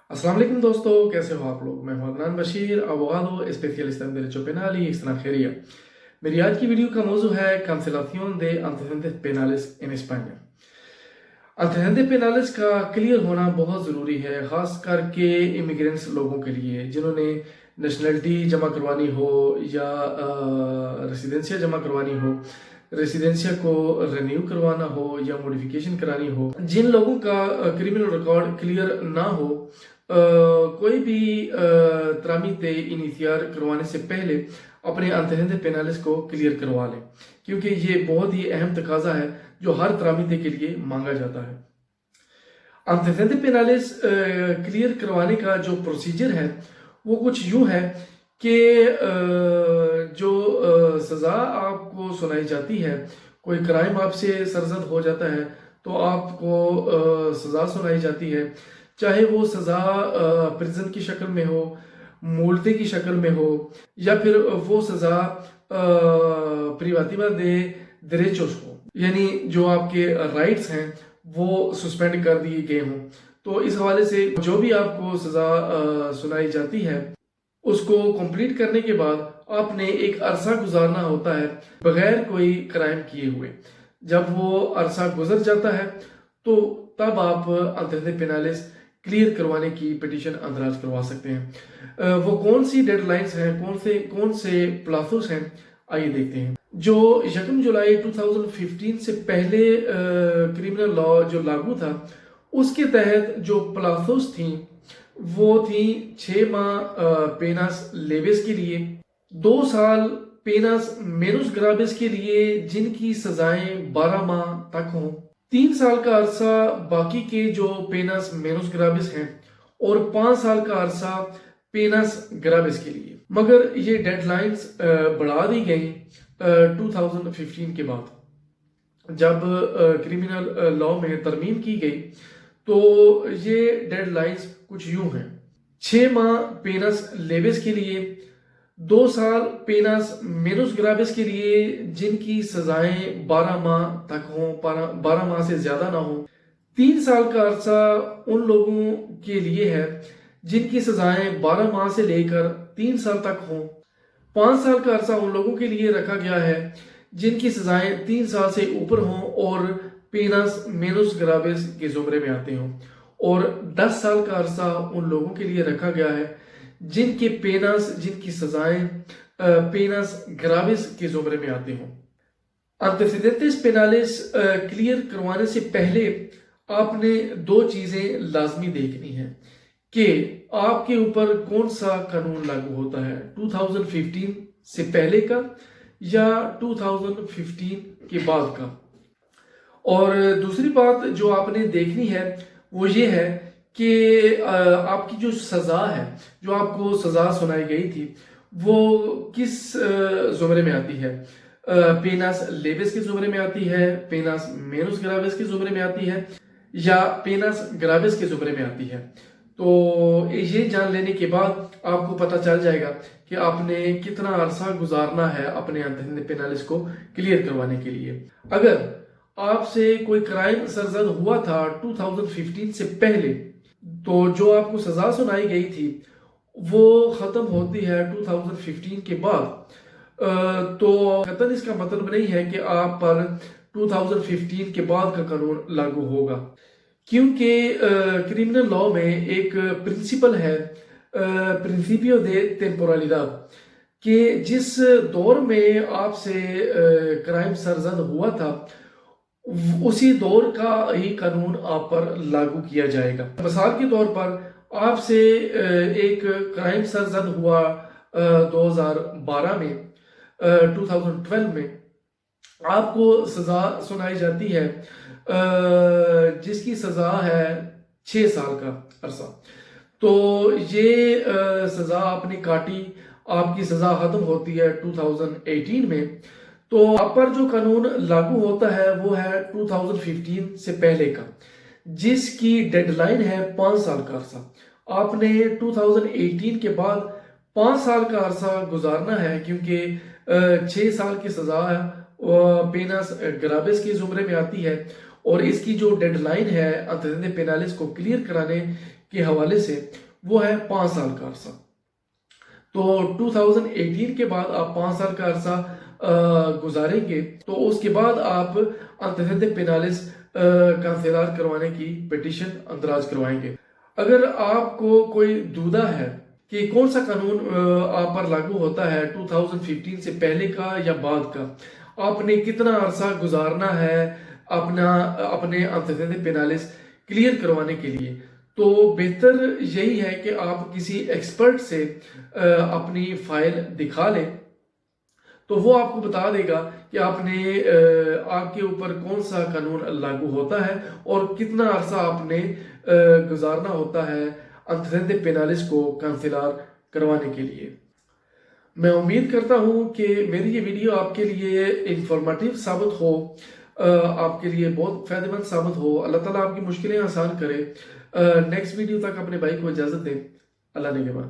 السلام علیکم دوستو، کیسے ہو آپ لوگ؟ میں ہوں Adnan Bashir, abogado especialista en derecho penal y extranjería. میری آج کی ویڈیو کا موضوع ہے cancelación de antecedentes penales en España. antecedentes penales کا کلیئر ہونا بہت ضروری ہے، خاص کر کے امیگرینٹس لوگوں کے لیے جنہوں نے نیشنلٹی جمع کروانی ہو یا ریسیڈنسیا جمع کوانی ہو، ریسیڈنسیا کو رینیو کروانا ہو یا موڈیفیکیشن کرانی ہو. جن لوگوں کا کرمنل ریکارڈ کلیئر نہ ہو، کوئی بھی ترامیتے انیشیار کروانے سے پہلے اپنے antecedentes penales کو کلیئر کروا لیں، کیونکہ یہ بہت ہی اہم تقاضا ہے جو ہر ترامیتے کے لیے مانگا جاتا ہے. antecedentes penales کلیئر کروانے کا جو پروسیجر ہے وہ کچھ یوں ہے کہ جو سزا آپ کو سنائی جاتی ہے، کوئی کرائم آپ سے سرزد ہو جاتا ہے تو آپ کو سزا سنائی جاتی ہے، چاہے وہ سزا پریزن کی شکل میں ہو، مولتے کی شکل میں ہو، یا پھر وہ سزا پریواتیوا دے ڈیریچوس ہو، یعنی جو آپ کے رائٹس ہیں وہ سسپینڈ کر دیے گئے ہوں. تو اس حوالے سے جو بھی آپ کو سزا سنائی جاتی ہے اس کو کمپلیٹ کرنے کے بعد آپ نے ایک عرصہ گزارنا ہوتا ہے بغیر کوئی کرائم کیے ہوئے. جب وہ عرصہ گزر جاتا ہے تو تب آپ antecedentes penales کلیئر کروانے کی پٹیشن اندراج کروا سکتے ہیں. وہ کون سی ڈیڈ لائنز ہیں، کون سے پلازوز ہیں، آئیے دیکھتے ہیں. جو 1 جولائی 2015 سے پہلے کرمنل لا جو لاگو تھا، اس کے تحت جو پلازوز تھیں وہ تھیں 6 ماہ پیناس لیویس کے لیے، 2 سال پیناس مینوس گرابیس کے لیے جن کی سزائیں 12 ماہ تک ہوں، 3 سال کا عرصہ باقی کے جو پیناس مینوس گرابیس ہیں، اور 5 سال کا عرصہ پیناس گرابیس کے لیے. مگر یہ ڈیڈ لائنز بڑھا دی گئیں 2015 کے بعد. جب کرمنل لا میں ترمیم کی گئی تو یہ ڈیڈ لائنز کچھ یوں ہیں: 6 ماہ پیناس لیویس کے لیے، 2 سال پیناس مینوس گرابیس کے لیے جن کی سزائیں 12 ماہ تک ہوں، 12 ماہ سے زیادہ نہ ہوں، 3 سال کا عرصہ ان لوگوں کے لیے ہے جن کی سزائیں 12 ماہ سے لے کر 3 سال تک ہوں، 5 سال کا عرصہ ان لوگوں کے لیے رکھا گیا ہے جن کی سزائیں 3 سال سے اوپر ہوں اور پیناس مینوس گرابیس کے زمرے میں آتے ہوں، اور 10 سال کا عرصہ ان لوگوں کے لیے رکھا گیا ہے جن کی سزائیں پیناس گرابیس کے زمرے میں آتے ہوں. antecedentes penales کلیئر کروانے سے پہلے آپ نے 2 چیزیں لازمی دیکھنی ہیں کہ آپ کے اوپر کون سا قانون لاگو ہوتا ہے، 2015 سے پہلے کا یا 2015 کے بعد کا. اور دوسری بات جو آپ نے دیکھنی ہے وہ یہ ہے کہ آپ کی جو سزا ہے، جو آپ کو سزا سنائی گئی تھی، وہ کس زمرے میں آتی ہے. پیناس لیویس کے زمرے میں آتی ہے، پیناس مینوس گرابیس کے زمرے میں آتی ہے، یا پیناس گرابیس کے زمرے میں آتی ہے. تو یہ جان لینے کے بعد آپ کو پتہ چل جائے گا کہ آپ نے کتنا عرصہ گزارنا ہے اپنے antecedentes penales کو کلیئر کروانے کے لیے. اگر آپ سے کوئی کرائم سرزد ہوا تھا 2015 سے پہلے تو جو آپ کو سزا سنائی گئی تھی وہ ختم ہوتی ہے 2015 کے بعد. تو قطعاً اس کا مطلب نہیں ہے کہ آپ پر 2015 کے بعد کا قانون لاگو ہوگا، کیونکہ کرمنل لا میں ایک پرنسپل ہے پرنسپیو دے ٹیمپورالidad، کہ جس دور میں آپ سے کرائم سرزد ہوا تھا اسی دور کا ہی قانون آپ پر لاگو کیا جائے گا. مثال کے طور پر آپ سے ایک کرائم سرزد ہوا 2012 میں، 2012 میں آپ کو سزا سنائی جاتی ہے جس کی سزا ہے 6 سال کا عرصہ. تو یہ سزا آپ نے کاٹی، آپ کی سزا ختم ہوتی ہے 2018 میں. تو آپ پر جو قانون لاگو ہوتا ہے وہ ہے 2015 سے پہلے کا، جس کی ڈیڈ لائن ہے 5 سال کا عرصہ. آپ نے 2018 کے بعد 5 سال کا عرصہ گزارنا ہے، کیونکہ 6 سال کی سزا پیناس گرابیس کے زمرے میں آتی ہے، اور اس کی جو ڈیڈ لائن ہے antecedentes penales کو کلیئر کرانے کے حوالے سے وہ ہے 5 سال کا عرصہ۔ تو 2018 کے بعد آپ 5 سال کا عرصہ گزاریں گے تو اس کے بعد آپ antecedentes penales کانسلار کروانے کی پیٹیشن اندراج کروائیں گے۔ اگر آپ کو کوئی دودہ ہے کہ کون سا قانون آپ پر لاگو ہوتا ہے 2015 سے پہلے کا یا بعد کا، آپ نے کتنا عرصہ گزارنا ہے اپنے antecedentes penales کلیئر کروانے کے لیے، تو بہتر یہی ہے کہ آپ کسی ایکسپرٹ سے اپنی فائل دکھا لیں، تو وہ آپ کو بتا دے گا کہ آپ کے اوپر کون سا قانون لاگو ہوتا ہے اور کتنا عرصہ آپ نے گزارنا ہوتا ہے antecedentes penales کو کانسلار کروانے کے لیے۔ میں امید کرتا ہوں کہ میری یہ ویڈیو آپ کے لیے انفارمیٹیو ثابت ہو، آپ کے لیے بہت فائدہ مند ثابت ہو۔ اللہ تعالیٰ آپ کی مشکلیں آسان کرے۔ نیکسٹ ویڈیو تک اپنے بھائی کو اجازت دیں۔ اللہ نگہبان۔